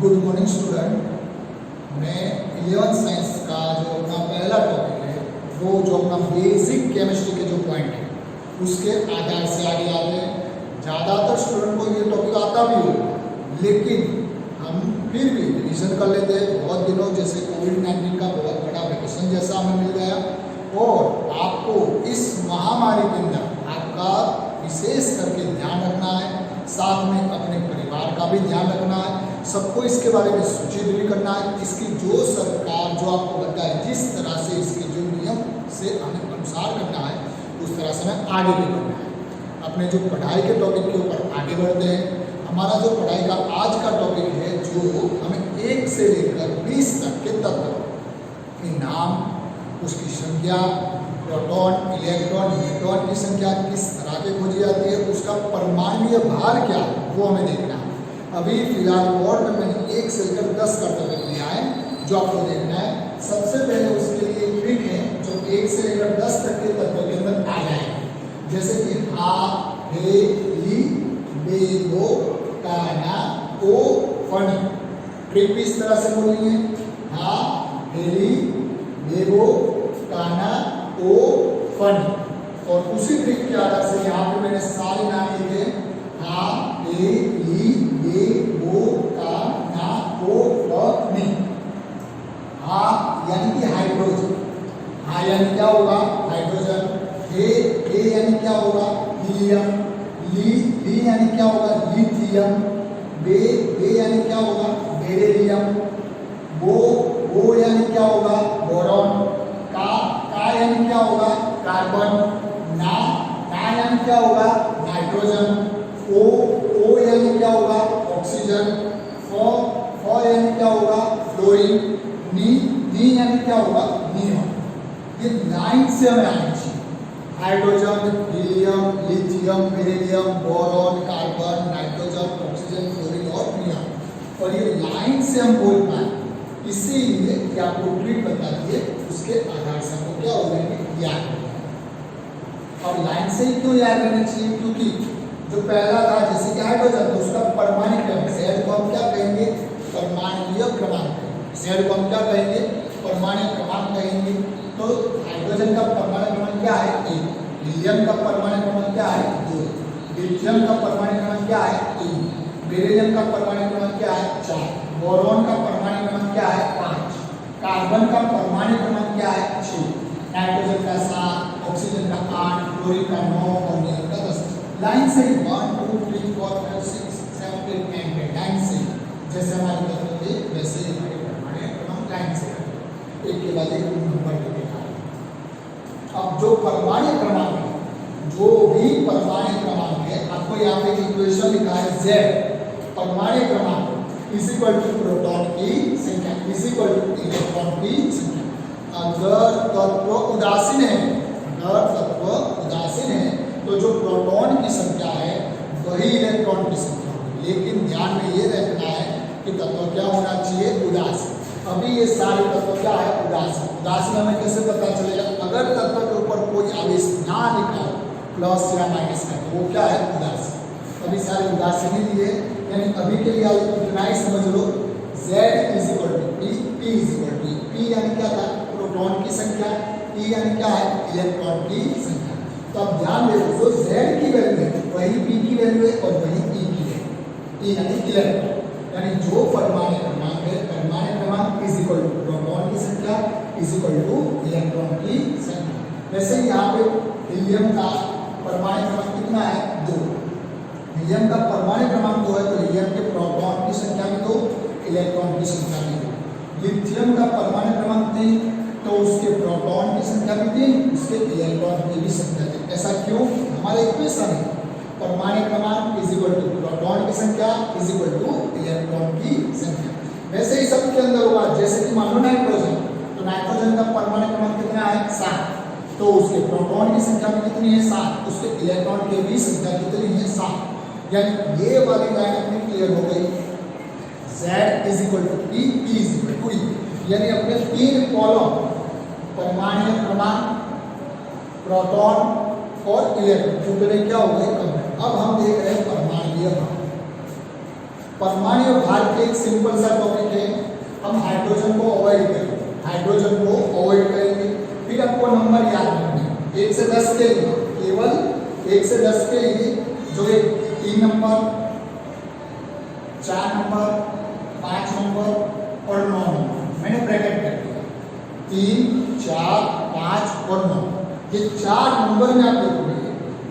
Good morning student. मैं 11th science का जो अपना पहला टॉपिक है वो जो अपना बेसिक केमिस्ट्री के जो पॉइंट है उसके आधार से आगे आते हैं। ज़्यादातर स्टूडेंट को ये टॉपिक आता भी होगा, लेकिन हम फिर भी रिविजन कर लेते हैं। बहुत दिनों जैसे कोविड-19 का बहुत बड़ा वैकेशन जैसा हमें मिल गया, और आपको इस महामारी के अंदर आपका विशेष करके ध्यान रखना है, साथ में अपने परिवार का भी ध्यान रखना है, सबको इसके बारे में सूचित भी करना है। इसकी जो सरकार जो आपको बताए जिस तरह से इसके जो नियम से हमें अनुसार करना है उस तरह से हमें आगे भी बढ़ना है। अपने जो पढ़ाई के टॉपिक के ऊपर आगे बढ़ते हैं। हमारा जो पढ़ाई का आज का टॉपिक है जो हमें 1 से लेकर 20 तक के तत्व के नाम, उसकी संख्या, प्रोटॉन, इलेक्ट्रॉन, न्यूट्रॉन की संख्या किस तरह की खोजी जाती है, उसका परमाणुीय भार क्या है वो हमें देखना है। अभी फिलहाल बोर्ड में मैंने 1 से लेकर 10 का टॉपिक लिया है जो आपको देखना है। सबसे पहले उसके लिए एक ट्रिक है जो 1 से लेकर 10 तक के तत्वों के अंदर आ जाएगा, जैसे कि हा, हे, ली, बे, बो, काना, ओ, फनी। ट्रिक भी इस तरह से बोलनी है, हा, हे, ली, बे, बो, काना, ओ, फनी। और उसी ट्रिक के आधार से यहाँ पे मैंने सारे नाम लिखे, हा, हे, ली, बे, बो, का, ना, ओ, फनी। हा यानी कि हाइड्रोजन, हा यानी क्या होगा हाइड्रोजन। हे यानी क्या होगा हीलियम। ली यानी क्या होगा लिथियम। बे यानी क्या होगा बेरिलियम। बो यानी क्या होगा बोरॉन। का यानी क्या होगा कार्बन। ना यानी क्या होगा नाइट्रोजन। ओ यानी क्या होगा ऑक्सीजन। फो यानी क्या होगा फ्लोरीन। नी यानी क्या होगा नियॉन। ये लाइन से हमें आनी चाहिए। Hydrogen, helium, lithium, beryllium, boron, carbon, nitrogen, oxygen, fluorine और नियॉन। और ये लाइन से हम बोल पाए, इसीलिए कि आपको ट्रिक बता दिए, उसके आधार से हमको क्या हो जाएंगे याद। और लाइन से ही क्यों याद रहना चाहिए, क्योंकि जो पहला था जैसे कि हाइड्रोजन, तो उसका परमाणु क्रम Z को हम क्या कहेंगे परमाणुीय क्रमांक कहेंगे। Z को हम क्या कहेंगे परमाणु क्रमांक कहेंगे। तो हाइड्रोजन का परमाणु क्रमांक क्या है 1। हीलियम का परमाणु क्रमांक क्या है 2। लिथियम का परमाणु क्रमांक क्या है 3। बेरिलियम का परमाणु क्रमांक क्या है 4। बोरॉन का परमाणु क्रमांक क्या है 5। कार्बन का परमाणु क्रमांक क्या है 6। नाइट्रोजन का 7, ऑक्सीजन का 8, फ्लोरीन का 9 और नियॉन का 10। लाइन से 1 2 3 4 5 6 7 8 9 10 लाइन से जैसे हमारे तत्व थे वैसे हमारे परमाणु क्रमांक लाइन से एक के बाद एक नंबर लेके आ रहे हैं। अब जो परमाणु क्रमांक है, जो भी परमाणु क्रमांक है, आपको यहाँ पे इक्वेशन लिखा है Z परमाणु क्रमांक इज इक्वल टू प्रोटॉन की संख्या इज इक्वल टू इलेक्ट्रॉन की संख्या। अगर तत्व उदासीन है तो जो प्रोटॉन की संख्या है वही इलेक्ट्रॉन की संख्या होगी। लेकिन ध्यान में ये रखना है कि तत्व क्या होना चाहिए उदासीन। अभी ये सारे तत्व क्या है उदासीन। उदासीन हमें कैसे पता चलेगा, अगर तत्व के ऊपर कोई आवेश ना लिखा हो प्लस या माइनस का, तो वो क्या है उदासीन। अभी सारे उदासीन ही दिए, यानी अभी के लिए आप इतना ही समझ लो Z is equal to P is equal to P यानी क्या था प्रोटॉन की संख्या, E यानी क्या है इलेक्ट्रॉन की संख्या। तो अब ध्यान दे जो Z की वैल्यू है वही P की वैल्यू है और वही E की है। E यानी इलेक्ट्रॉन, यानी जो परमाणु क्रमांक है परमाणु क्रमांक इज इक्वल टू प्रोटॉन की संख्या इज इक्वल टू इलेक्ट्रॉन की संख्या। वैसे यहाँ पे हीलियम का परमाणु क्रमांक कितना है 2। हीलियम का परमाणु क्रमांक 2 है तो हीलियम के प्रोटॉन की संख्या भी 2, इलेक्ट्रॉन की संख्या भी 2। लिथियम का परमाणु क्रमांक 3 तो उसके प्रोटॉन की संख्या भी 3, उसके इलेक्ट्रॉन की भी संख्या 3। ऐसा क्यों, हमारा इक्वेशन है परमाणु क्रमांक इज इक्वल टू प्रोटॉन की संख्या इज इक्वल टू इलेक्ट्रॉन की संख्या। वैसे ही सबके अंदर होगा, जैसे कि मान लो नाइट्रोजन, तो नाइट्रोजन का परमाणु क्रमांक कितना है 7, तो उसके प्रोटॉन की संख्या भी कितनी है 7, उसके इलेक्ट्रॉन की भी संख्या कितनी है 7। यानी ये वाली लाइन अपनी क्लियर हो गई। Z is equal to P, P is equal to E, यानी अपने 3 कॉलम परमाणु क्रमांक, प्रोटॉन और इलेक्ट्रॉन, जो क्या हो गए कम। अब हम देख रहे हैं परमाणुीय भार। परमाणु भार के एक सिंपल सा टॉपिक है, हम हाइड्रोजन को अवॉइड करेंगे, हाइड्रोजन को अवॉइड करेंगे। फिर आपको नंबर याद रखने 1 से 10 के लिए, केवल 1 से 10 के लिए जो है 3 नंबर, 4 नंबर, 5 नंबर और 9 नंबर मैंने ब्रैकेट कर दिया। 3, 4, 5 और 9 ये 4 नंबर में आप देखोगे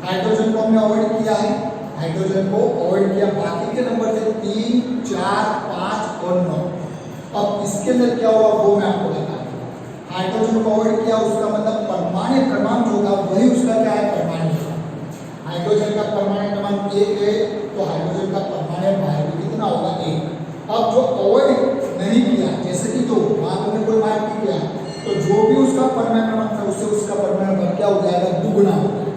हाइड्रोजन को हमने अवॉइड किया है, हाइड्रोजन को अवॉइड किया, बाकी के नंबर थे 3, 4, 5 और 9। अब इसके अंदर क्या होगा वो मैं आपको बताऊंगा। हाइड्रोजन को अवॉइड किया उसका मतलब परमाणु क्रमांक जो होगा वही उसका क्या है, परमाणु क्रमांक। हाइड्रोजन का परमाणु क्रमांक 1 है तो हाइड्रोजन का परमाणु भार भी कितना होगा, 1। अब जो अवॉइड नहीं किया जैसे कि 2, वहां हमने कोई मार्क नहीं किया तो जो भी उसका परमाणु क्रमांक था उससे उसका परमाणु भार क्या हो जाएगा, दुगुना हो जाएगा।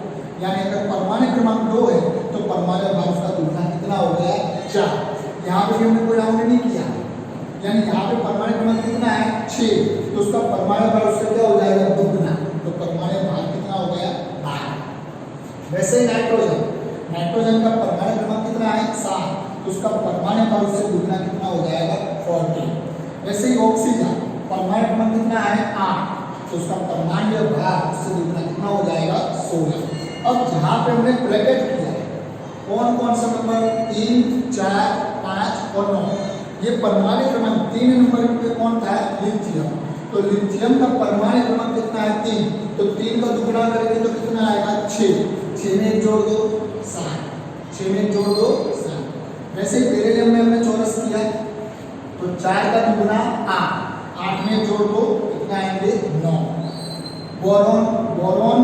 यानी अगर परमाणु क्रमांक 2 है तो परमाणु भार उसका दुगुना कितना हो गया, 4। यहाँ पे भी हमने कोई राउंड नहीं किया, यानी यहाँ पे परमाणु क्रमांक कितना है, 6, तो उसका परमाणु भार उससे क्या हो जाएगा, दुगुना। तो परमाणु भार कितना हो गया, 12। वैसे ही नाइट्रोजन, नाइट्रोजन का परमाणु क्रमांक कितना है, 7, तो उसका परमाणु भार उससे दुगुना कितना हो जाएगा, 14। वैसे ही ऑक्सीजन परमाणु क्रमांक कितना है, 8, तो उसका परमाणु भार उससे दुगुना कितना हो जाएगा, 16। अब जहाँ पे हमने ब्रैकेट किया कौन कौन सा नंबर, 3, 4, 5 और 9, ये परमाणु क्रमांक 3 नंबर पे कौन था, लिथियम। तो लिथियम का परमाणु क्रमांक कितना है, 3, तो 3 का दुगुना करेंगे तो कितना आएगा, 6, 6 में 1 जोड़ दो 7, 6 में 1 जोड़ दो 7। वैसे ही बेरिलियम में हमने चौरस किया तो 4 का दुगुना 8, 8 में 1 जोड़ दो कितना आएंगे, 9। बोरॉन, बोरॉन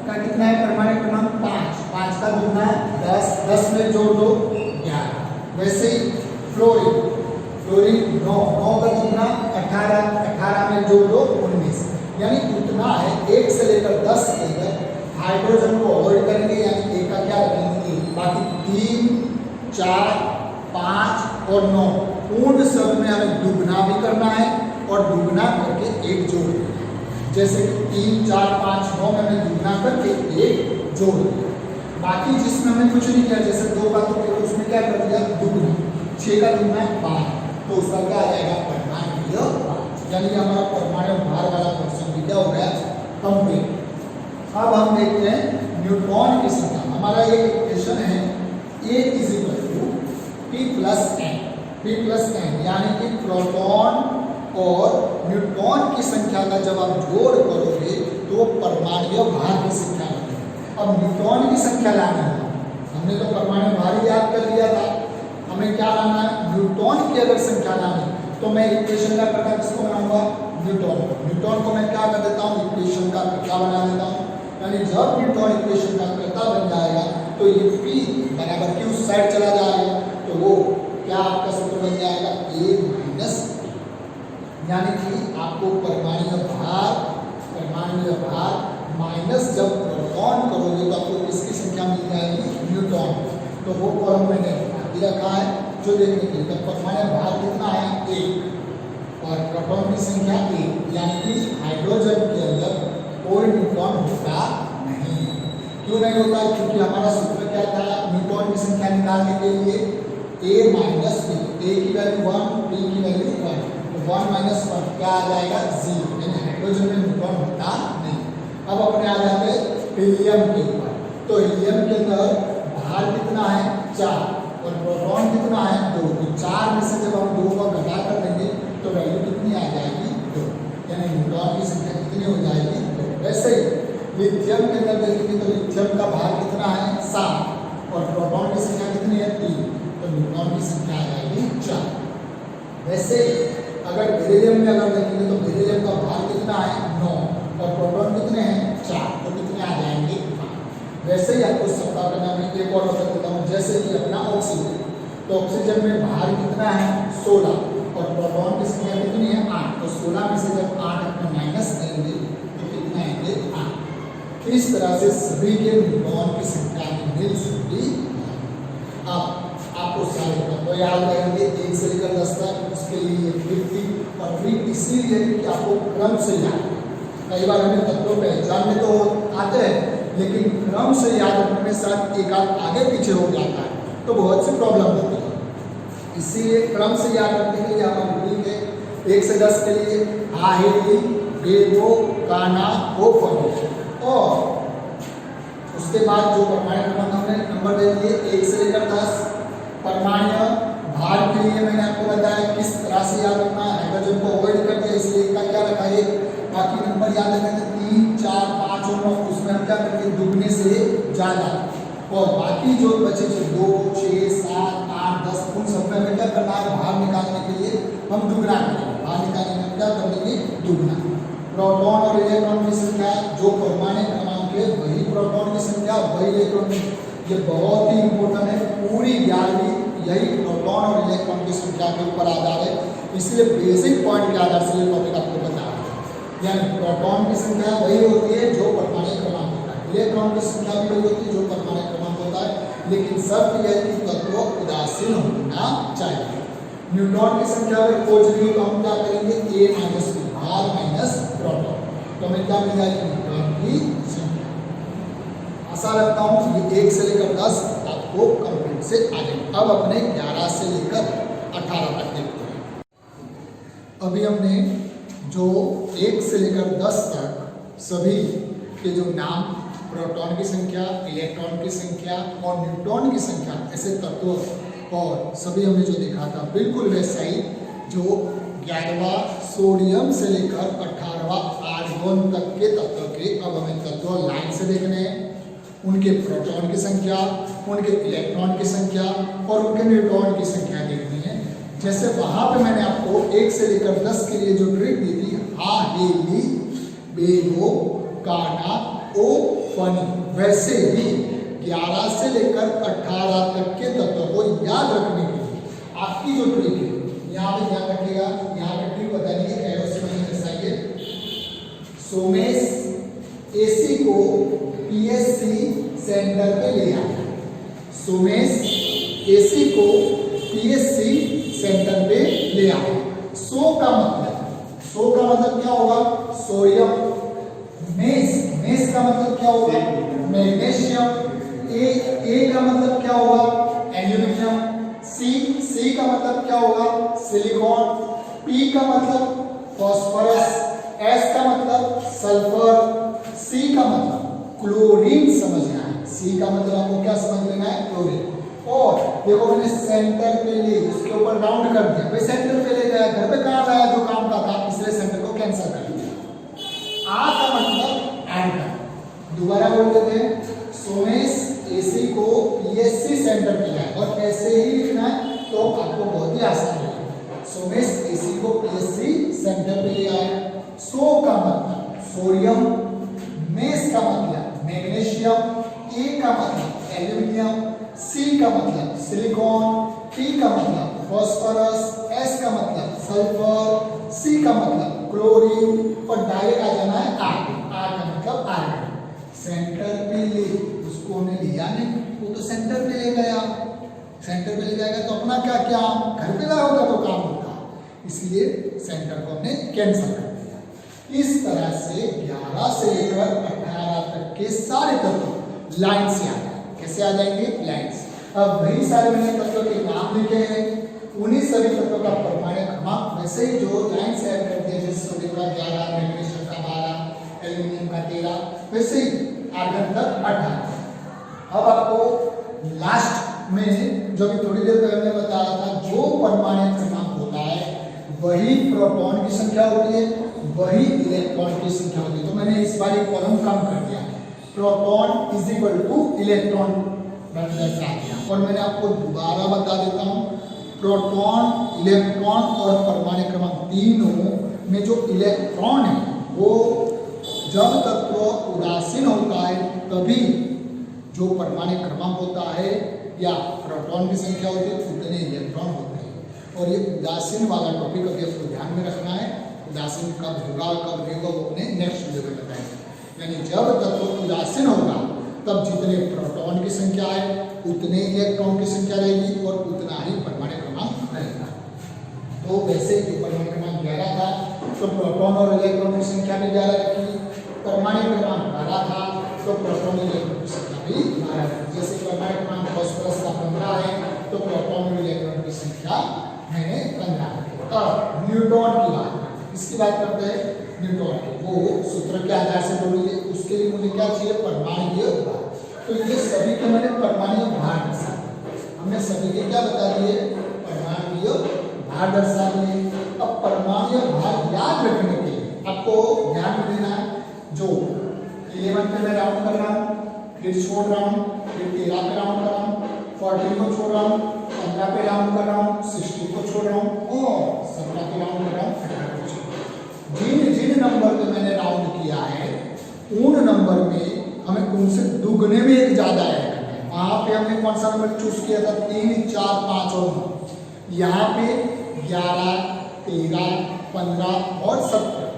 का कितना है परमाणु क्रमांक, 5, 5 का दुगुना 10, 10 में जोड़ दो 11। वैसे ही फ्लोरीन, फ्लोरीन 9, 9 का दुगुना 18, 18 में जोड़ दो 19। यानी उतना है 1 से लेकर 10 के अंदर हाइड्रोजन को अवॉइड करेंगे, यानी 1 का क्या रखेंगे, बाकी 3, 4, 5 और 9 पूर्ण शब्द में हमें दुगुना भी करना है और दुगुना करके 1 जोड़ देना। जैसे कि 3, 4, 5, 9 में हमने दुगुना करके 1 जोड़ दिया। बाकी जिसमें हमने कुछ नहीं किया, जैसे 2 का तो केवल उसमें क्या कर दिया, दुगुना, 6 का दुगुना 12, तो उसका क्या आ जाएगा, परमाणु भार। यानी हमारा परमाणु भार वाला क्वेश्चन भी क्या हो गया, कंप्लीट। अब हम देखते हैं न्यूट्रॉन की संख्या। हमारा एक इक्वेशन है A = P + N, P + N यानी कि प्रोटॉन और न्यूट्रॉन की संख्या का जब आप जोड़ करोगे तो वो परमाणु भार की संख्या बनेगी। अब न्यूट्रॉन की संख्या लाना है, हमने तो परमाणु भार ही याद कर लिया था, हमें क्या लाना है, न्यूट्रॉन की अगर संख्या लानी तो मैं इक्वेशन का प्रकार किसको बनाऊंगा, न्यूट्रॉन। न्यूट्रॉन को मैं क्या कर देता हूँ, इक्वेशन का कर्ता बना देता हूँ। यानी जब न्यूट्रॉन इक्वेशन का कर्ता बन जाएगा तो ये P बराबर की उस साइड चला जाएगा तो वो क्या आपका सूत्र बन जाएगा, A - P। यानी कि आपको परमाणु भार माइनस जब प्रोटॉन करोगे तो आपको किसकी संख्या मिल जाएगी, न्यूट्रॉन। तो वो फॉर्म मैंने रखा है जो देखने के लिए परमाणु भार कितना है, 1 और प्रोटॉन की संख्या 1, यानी कि हाइड्रोजन के अंदर कोई न्यूट्रॉन होता नहीं। क्यों नहीं होता, क्योंकि हमारा सूत्र क्या था, न्यूट्रॉन की संख्या निकालने के लिए A - P, A की वैल्यू 1, P की वैल्यू 1, 1 - 1 क्या आ जाएगा, 0, यानी हाइड्रोजन में न्यूट्रॉन होता नहीं। अब अपने आ जाते हैं हीलियम के ऊपर। तो हीलियम के अंदर भार कितना है, 4 और प्रोटॉन कितना है, 2। तो 4 में से जब हम 2 को घटा कर देंगे तो वैल्यू कितनी आ जाएगी, 2, यानी न्यूट्रॉन की संख्या कितनी हो जाएगी, 2। वैसे ही लिथियम के अंदर देखेंगे तो लिथियम का भार कितना है, 7 और प्रोटॉन की संख्या कितनी है, 3, तो न्यूट्रॉन की संख्या आ जाएगी 4। वैसे अगर बेरिलियम में अगर देखेंगे तो बेरिलियम का भार कितना है, 9 और प्रोटॉन कितने हैं, 4, तो कितने आ जाएंगे, 5। वैसे ही आपको सप्ताह करना में एक और बता देता हूँ, जैसे कि अपना ऑक्सीजन, तो ऑक्सीजन में भार कितना है, 16 और प्रोटॉन की संख्या कितनी है, 8, तो 16 में से जब 8 अपना माइनस करेंगे तो कितना आएंगे, 8। इस तरह से सभी के न्यूट्रॉन की संख्या मिल सकती है। अब आपको सारे तत्व याद रहेंगे 1 से लेकर 10 तक, उसके लिए ट्रिक और ट्रिक इसीलिए कि आपको क्रम से याद। कई बार हमें तत्वों पहचान में तो आते हैं लेकिन क्रम से याद रखने में साथ एक आध आगे पीछे हो जाता है तो बहुत सी प्रॉब्लम होती है। इसीलिए क्रम से याद रखने के लिए आप लिखेंगे 1 से 10 के लिए आहेली, बेगो, काना, ओ, फनो। और उसके बाद जो परमाणु क्रमांक हमने नंबर दे दिए 1 से लेकर 10। परमाणु भार के लिए मैंने आपको बताया किस तरह से याद रखना है। हाइड्रोजन को अवॉइड कर दिया इसलिए इसका क्या रखा है, बाकी नंबर याद रखेंगे 3, 4, 5 और 9, उसमें हम क्या करेंगे दुगने से ज़्यादा। और बाकी जो बचे 2, 6, 7, 8, 10 उन सब में हमें क्या करना है, भार निकालने के लिए हम दुगना करेंगे। भार निकालने में क्या करेंगे दुगना। प्रोटॉन और इलेक्ट्रॉन की संख्या जो परमाणु क्रमांक है वही प्रोटॉन की संख्या वही इलेक्ट्रॉन की, ये बहुत ही इंपॉर्टेंट है। पूरी 11वीं यही प्रोटॉन और इलेक्ट्रॉन की संख्या के ऊपर आधार है, इसलिए बेसिक पॉइंट के आधार से ये टॉपिक आपको बता रहा है। यानी प्रोटॉन की संख्या वही होती है जो परमाणु क्रमांक होता है, इलेक्ट्रॉन की संख्या भी वही होती है जो परमाणु क्रमांक होता है, लेकिन शर्त यह है कि तत्व उदासीन होना चाहिए। न्यूट्रॉन की संख्या अगर खोजनी हो तो हम क्या करेंगे, A माइनस बी, भार माइनस प्रोटॉन, तो हमें क्या मिल जाएगी न्यूट्रॉन की संख्या। आशा रखता हूँ ये 1 से लेकर 10 आपको कंप्लीट से आ जाएंगे। अब अपने 11 से लेकर 18 तक देखते हैं। अभी हमने जो 1 से लेकर 10 तक सभी के जो नाम, प्रोटॉन की संख्या, इलेक्ट्रॉन की संख्या और न्यूट्रॉन की संख्या, ऐसे तत्व और सभी हमने जो देखा था बिल्कुल वैसा ही जो 11वां सोडियम से लेकर 18वां आर्गन तक के तत्व के अब हमें तत्व लाइन से देखने हैं। उनके प्रोटॉन की संख्या, उनके इलेक्ट्रॉन की संख्या और उनके न्यूट्रॉन की संख्या देखनी है। जैसे वहां पे मैंने आपको 1 से लेकर 10 के लिए जो ट्रिक दी थी, आहेली, बेगो, काना, ओ, फनी, वैसे ही 11 से लेकर 18 तक के तत्वों को याद रखने के लिए आपकी जो ट्रिक है यहाँ पे ध्यान रखिएगा। यहाँ पे ट्रिक बताइए, एरो से मैंने दर्शाइए। सोमेश एसी को पीएससी सेंटर पे ले आया। सोमेश एसी को पीएससी सेंटर पे ले आया। सो का मतलब क्या होगा, सोडियम। मेस का मतलब क्या होगा, मैग्नीशियम। ए का मतलब क्या होगा, एल्यूमिनियम। सी का मतलब क्या होगा, सिलिकॉन। पी का मतलब फास्फोरस। एस का मतलब सल्फर। सी का मतलब क्लोरीन समझना है। सी का मतलब आपको क्या समझ लेना है, क्लोरीन। और देखो मैंने सेंटर पे ले, उसके ऊपर राउंड कर दिया, भाई सेंटर पे ले गया, घर पे काम आया जो काम का था, इसलिए सेंटर को कैंसिल कर दिया। आ का मतलब एंकर। दोबारा बोल देते हैं, सोमेश एसी को पीएससी सेंटर पे लाए, और ऐसे ही लिखना है तो आपको बहुत ही आसान होगा। सोमेश एसी को पीएससी सेंटर पे ले आए। सो का मतलब सोडियम, मेस का मतलब मैग्नीशियम, ए का मतलब एल्यूमिनियम, सी का मतलब सिलिकॉन, टी का मतलब फास्फोरस, एस का मतलब सल्फर, सी का मतलब क्लोरीन, और डायरेक्ट आ जाना है आर का मतलब आयरन। सेंटर पे ले, उसको हमने लिया नहीं, वो तो सेंटर पे ले गया। सेंटर पे ले जाएगा तो अपना क्या क्या घर पे लगा होता तो काम होता, इसलिए सेंटर को हमने कैंसिल कर दिया। इस तरह से 11 से लेकर 18 तक के सारे तत्व लाइन से आ जाएंगे। कैसे आ जाएंगे, लाइन से। अब वही सारे मैंने तत्वों के नाम लिखे हैं, उन्हीं सभी तत्वों का परमाणु क्रमांक वैसे ही जो लाइन से ऐड कर दिया, जैसे सोडियम का 11, मैग्नीशियम का 12, एल्यूमिनियम का 13, वैसे ही आर्गन तक 18। अब आपको लास्ट में जो भी थोड़ी देर पहले मैंने बताया था, जो परमाणु क्रमांक होता है वही प्रोटॉन की संख्या होती है, वही इलेक्ट्रॉन की संख्या होती है। तो मैंने इस बार एक कॉलम कम कर दिया, proton is equal two electron दर्शा दिया। और मैंने आपको दोबारा बता देता हूँ, प्रोटॉन, इलेक्ट्रॉन और परमाणु क्रमांक तीनों में जो इलेक्ट्रॉन है वो जब तत्व उदासीन होता है तभी जो परमाणु क्रमांक होता है या प्रोटॉन की संख्या होती है उतने इलेक्ट्रॉन होते हैं। और ये उदासीन वाला टॉपिक अभी आपको ध्यान में रखना है। उदासीन कब होगा कब नहीं होगा वो अपने नेक्स्ट वीडियो में बताएंगे। यानी जब तत्व उदासीन होगा तब जितने प्रोटॉन की संख्या है उतने इलेक्ट्रॉन की संख्या रहेगी और उतना ही परमाणु क्रमांक रहेगा। तो वैसे जो परमाणु क्रमांक 11 था तो प्रोटॉन और इलेक्ट्रॉन की संख्या भी 11 रखी, परमाणु क्रमांक 12 था तो प्रोटॉन इलेक्ट्रॉन की संख्या भी 12 रखी। जैसे परमाणु क्रमांक फास्फोरस का 15 है तो प्रोटॉन और इलेक्ट्रॉन की संख्या मैंने 15 रखी। अब न्यूट्रॉन की बात करते हैं, किसकी बात करते हैं, न्यूट्रॉन की। वो सूत्र के आधार से बोलेंगे, उसके लिए मुझे क्या चाहिए, परमाणु भार। तो ये सभी के मैंने परमाणु भार दर्शा दिए, हमने सभी के क्या बता दिए, परमाणु भार दर्शा दिए। अब परमाणु भार याद रखने के लिए आपको ध्यान में देना है, जो 11 पे मैं राउंड कर रहा हूँ, फिर छोड़ रहा हूँ, फिर 13 पे राउंड कर रहा हूँ, 14 को छोड़ रहा हूँ, 15 पे राउंड कर रहा हूँ, 16 को छोड़ रहा हूँ और 17 पे राउंड कर रहा हूँ, 18 को छोड़ रहा हूँ। जिन जिन नंबर पे मैंने राउंड किया है उन नंबर में हमें उनसे दुगने में एक ज्यादा ऐड करना है। वहां पे हमने कौन सा नंबर चूज किया था, 3, 4, 5 और 9। यहाँ पे 11, 13, 15 और 17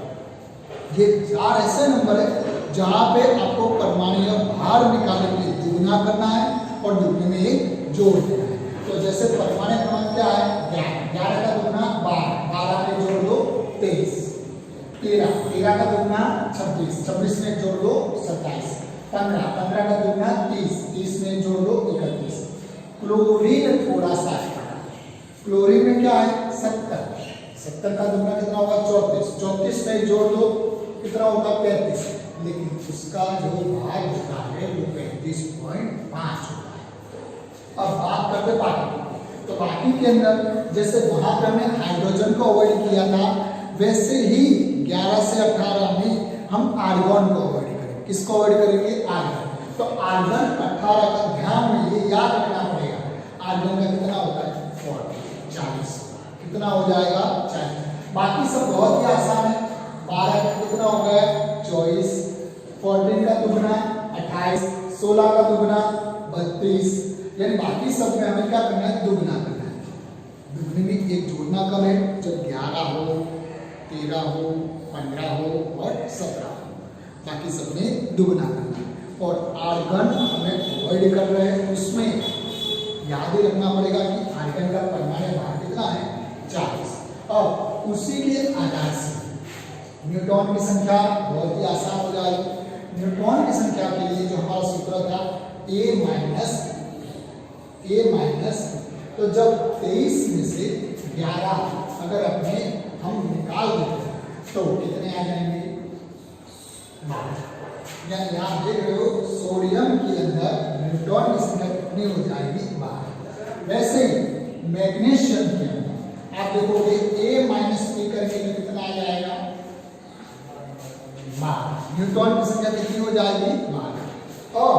ये 4 ऐसे नंबर है जहाँ पे आपको परमाणु भार निकालने के लिए दुगना करना है और दुगने में एक जोड़ देना है। तो जैसे परमाणु क्रमांक क्या है, 11 का दुगना 12, 12 में जोड़ दो 23, 13 का दुगना 26, 26 में जोड़ दो 27, 15 का दुगना 30 में जोड़ दो 31। क्लोरीन थोड़ा सा है, क्लोरीन में क्या है 70 का दुगना कितना होगा 34 में जोड़ दो कितना होगा 35, लेकिन उसका जो भार होता है वो 35.5 होता है। अब बात करते बाकी, तो बाकी के अंदर जैसे वहां पे हमने हाइड्रोजन को अवॉइड किया था, वैसे ही 11 से 18 में हम आर्गन को अवॉइड करेंगे। किसको अवॉइड करेंगे, आर्गन। तो आर्गन 18 का ध्यान में ये याद रखना पड़ेगा, आर्गन का कितना होता है 40, कितना हो जाएगा 40। बाकी सब बहुत ही आसान है, 12 का कितना हो गया 24, 14 का दुगना 28, 16 का दुगना 32, यानी बाकी सब में हमें क्या करना है, दुगना करना है। दुगने में एक जोड़ना कब है, जब 11 हो, 13 हो, 15 हो और 17 हो, बाकी सब में दुगना करना है। और आर्गन हमें अवॉइड कर रहे हैं, उसमें याद ही रखना पड़ेगा कि आर्गन का परमाणु भार कितना है 40। अब उसी के आधार से न्यूट्रॉन की संख्या बहुत ही आसान हो जाएगी। न्यूट्रॉन की संख्या के लिए जो हमारा सूत्र था A माइनस, तो जब 23 में से 11 अगर अपने हम निकाल देते हैं तो कितने आ जाएंगे, यानी यहाँ देख रहे हो सोडियम के अंदर न्यूट्रॉन की संख्या कितनी हो जाएगी 12। वैसे ही मैग्नीशियम के अंदर आप देखोगे A माइनस P करके कितना आ जाएगा 12, न्यूट्रॉन की संख्या कितनी हो जाएगी 12। और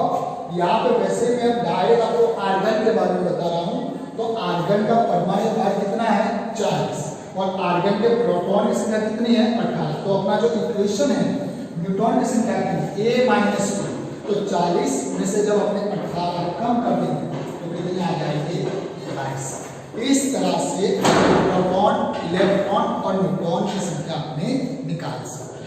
यहाँ पे वैसे मैं अब डायरेक्ट आपको आर्गन के बारे में बता रहा हूँ, तो आर्गन का परमाणु भार कितना है 40 और आर्गन के प्रोटॉन की संख्या कितनी है 18। तो अपना जो इक्वेशन है न्यूट्रॉन की संख्या की A माइनस P, तो 40 में से जब अपने 18 कम कर देंगे तो कितने आ जाएंगे 22। इस तरह से प्रोटॉन, इलेक्ट्रॉन और न्यूट्रॉन की संख्या अपने निकाल सकते हैं।